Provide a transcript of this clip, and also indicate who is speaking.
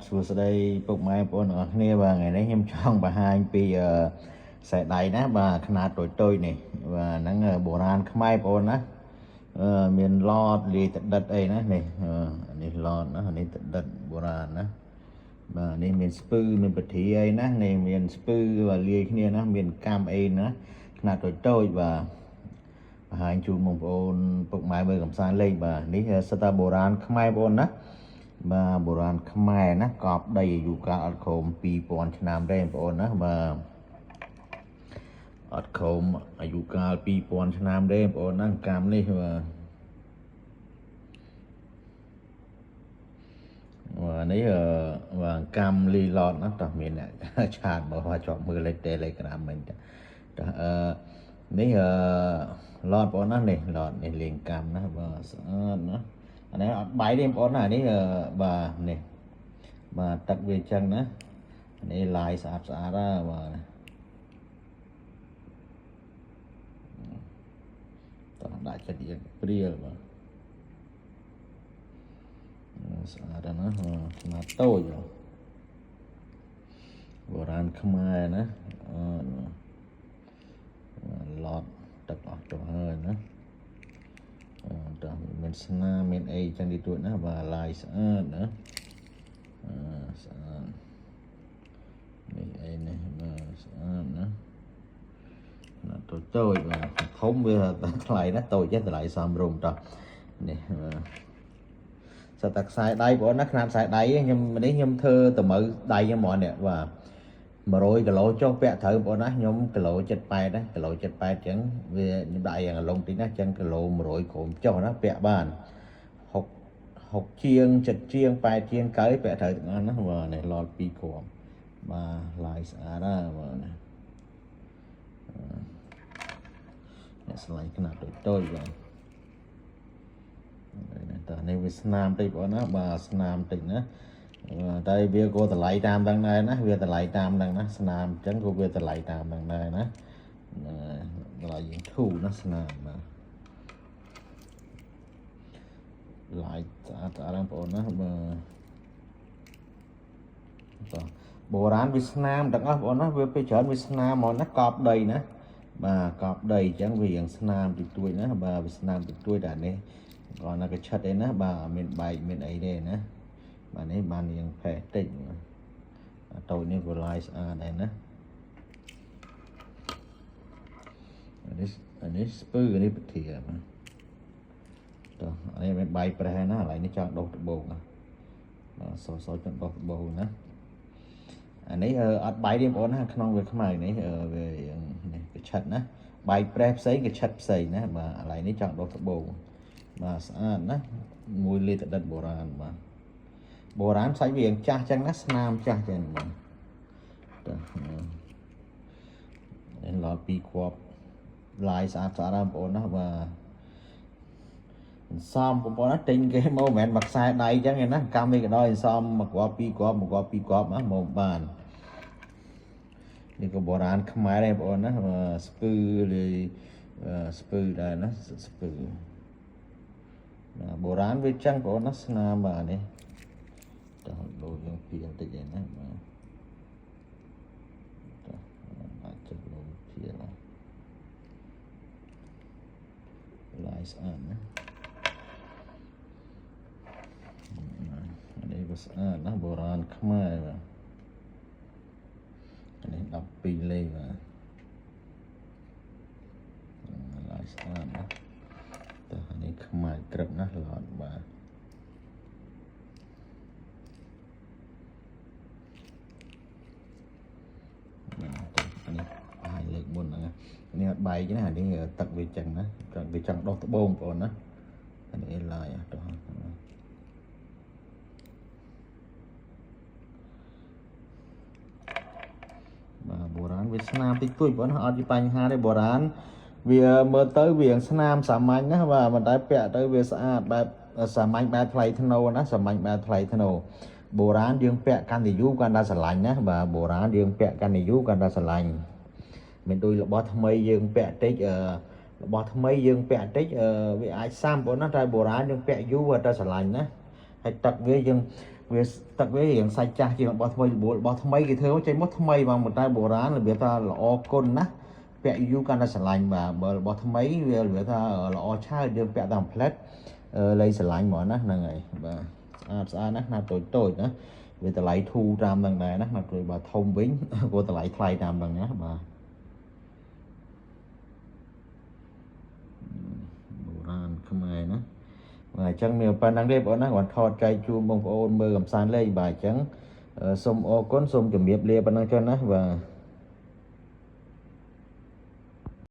Speaker 1: សួស្តីពុកម៉ែបងប្អូនទាំងអស់គ្នាបាទថ្ងៃនេះខ្ញុំចង់បង្ហាញពីខ្សែដៃណាបាទຂະຫນាតតូចៗនេះបាទហ្នឹងបុរាណខ្មែរបងប្អូនណាមានឡតលាយទឹកដិតអីណានេះនេះឡតណានេះទឹកដិតបុរាណណាបាទនេះមានស្ពឺមានពធាអីណានេះមានស្ពឺបាទលាយគ្នាណាមានកម្មអីណាຂະຫນាតតូចៗបាទបង្ហាញជូនបងប្អូនពុកម៉ែមើលកំសាន្តលេងបាទនេះសិតតែបុរាណខ្មែរបងប្អូនណាបាទបុរាណខ្មែរណាកប់ដីអាយុកាលអត់ក្រោម2000ឆ្នាំទេបងប្អូនណាបាទអត់ក្រោមអាយុកាល2000ឆ្នាំទេបងប្អូនណាកម្មនេះបាទនេះបាទកម្មលីឡតណាតោះមានអ្នកឆាតមកថាជាប់មើលលេខ Telegram មិញតោះនេះឡតបងប្អូនណានេះឡតនេះលេងកម្មណាបាទស្អាតណាអានេះអត់បាយទេបងប្អូនណានេះបាទនេះបាទទឹកវាចឹងណានេះឡាយស្អាតស្អាតណាបាទតោះដាក់ចិត្តយើងព្រាលបាទស្អាតណាខ្នាតតូចបុរាណខ្មែរណាឡតទឹកអស់ទៅហើយណាតើមានស្នាមានអីចឹងទីទួចណាបាទឡាយស្អាតណាស្អាតនេះអីនេះបាទស្អាតណាណាតូចបាទធំវាថ្លៃណាតូចចេះតម្លៃសមរម្យតោះនេះសិតតែខ្សែដៃបងប្អូនណាຂະຫນាតខ្សែដៃខ្ញុំធ្វើទៅមើលដៃខ្ញុំហ្មងនេះបាទ100គីឡូចុះពាក់ត្រូវបងប្អូនណាខ្ញុំគីឡូ78ណាគីឡូ78ចឹងវាខ្ញុំដាក់យ៉ាងឡុងតិចណាចឹងគីឡូ100ក្រោមចុះណាពាក់បាន60ជាង7ជាង8ជាង9ពាក់ត្រូវទាំងអស់ណាបាទនេះឡត2គ្រាប់បាទឡាយស្អាតណាបាទអ្នកស្លាញ់ຂະຫນាតតូចបាទតើនេះវាស្នាមតិចបងណាបាទស្នាមតិចណាតែវាក៏តម្លៃតាមដឹងដែរណាវាតម្លៃតាមដឹងណាស្នាមអញ្ចឹងក៏វាតម្លៃតាមដឹងដែរណាតម្លៃយើងធូរណាស្នាមបាទឡាយស្អាតស្អាតបងប្អូនណាបាទបុរាណវាស្នាមទាំងអស់បងប្អូនណាវាពេលច្រើនវាស្នាមហ្មងណាកប់ដីណាបាទកប់ដីអញ្ចឹងវាយ៉ាងស្នាមតិចតួចណាបាទវាស្នាមតិចតួចតែនេះគាត់ណាក៏ឆិតឯណាបាទមានបែកមានអីទេណាបាទនេះបានយើងផេះតិចតូចនេះក៏ឡាយស្អាតដែរណាអានេះស្ពឺនេះពធាបាទតោះអានេះមានបាយប្រេះណាឥឡូវនេះចង់ដុសដបូងណាបាទសចង់ដុសដបូងណាអានេះអត់បាយទេបងប្អូនណាក្នុងវាខ្មៅនេះវានេះកឆិតណាបាយប្រេះផ្សេងកឆិតផ្សេងណាបាទឥឡូវនេះចង់ដុសដបូងបាទស្អាតណាមួយលាទឹកដិតបុរាណបាទបុរាណសាច់វាចាស់ចឹងណាស្នាមចាស់ចឹងបាទតើនេះឡត2គ្រាប់ឡាយស្អាតស្អាតបងប្អូនណាបាទសំបងប្អូនណាទិញគេមកមិនមែនមកខ្សែដៃចឹងឯណាកម្មនេះក៏ដោយសំ1គ្រាប់2គ្រាប់1គ្រាប់2គ្រាប់ណាមកបាននេះក៏បុរាណខ្មែរដែរបងប្អូនណាស្ពឺលាយស្ពឺដែរណាស្ពឺបុរាណវាចឹងបងប្អូនណាស្នាមបាទនេះតោះលោយើងពីបន្តិចឯណាបាទតោះអាចចុះលោពីឡាយស្អាតណានេះវាស្អាតណាបុរាណខ្មែរបាទនេះ12លេខបាទឡាយស្អាតណាតោះនេះខ្មែរក្រឹបណាឡតបាទនេះហើយលើកមុនហ្នឹងនេះអត់បែកណានេះទឹកវាចឹងណាវាចង់ដុសត្បូងបងប្អូនណានេះឡាយតោះបាទបុរាណវាស្នាមតិចតួចបងប្អូនអត់ជាបញ្ហាទេបុរាណវាមើលទៅវាស្នាមសាមញ្ញណាបាទមិនតែពាក់ទៅវាស្អាតបែបសាមញ្ញបែបថ្លៃថ្នូរណាសាមញ្ញបែបថ្លៃថ្នូរបុរាណយើងពាក់កាន់តែយូរកាន់តែស្រឡាញ់ណាបាទបុរាណយើងពាក់កាន់តែយូរកាន់តែស្រឡាញ់មិនដូចរបស់ថ្មីយើងពាក់តិចរបស់ថ្មីយើងពាក់តិចវាអាចសាំបងប្អូនណាតែបុរាណយើងពាក់យូរតែស្រឡាញ់ណា hay tập với dân về tập với hiện sai cha chỉ là bỏ thâm mấy cái thứ chơi mất thâm mấy bằng một tay bộ rán là biết ta là o côn nát vẽ yu can sờ lạnh và bỏ thâm mấy về biết ta là o cha được vẽ tầm flat lấy sờ lạnh mỏ nát là ngày và nát là tối nữa về ta lại thu ram đằng này nát là rồi bà thông vĩnh của ta lại thay ram đằng nhá bà bộ rán không ai nữa mà chẳng nhiều phần đang đây bọn nó còn thọt cây chu bông ôn mơ cầm san lên bài chẳng xôm ô côn xôm chuẩn bị lia phần năng cho nó và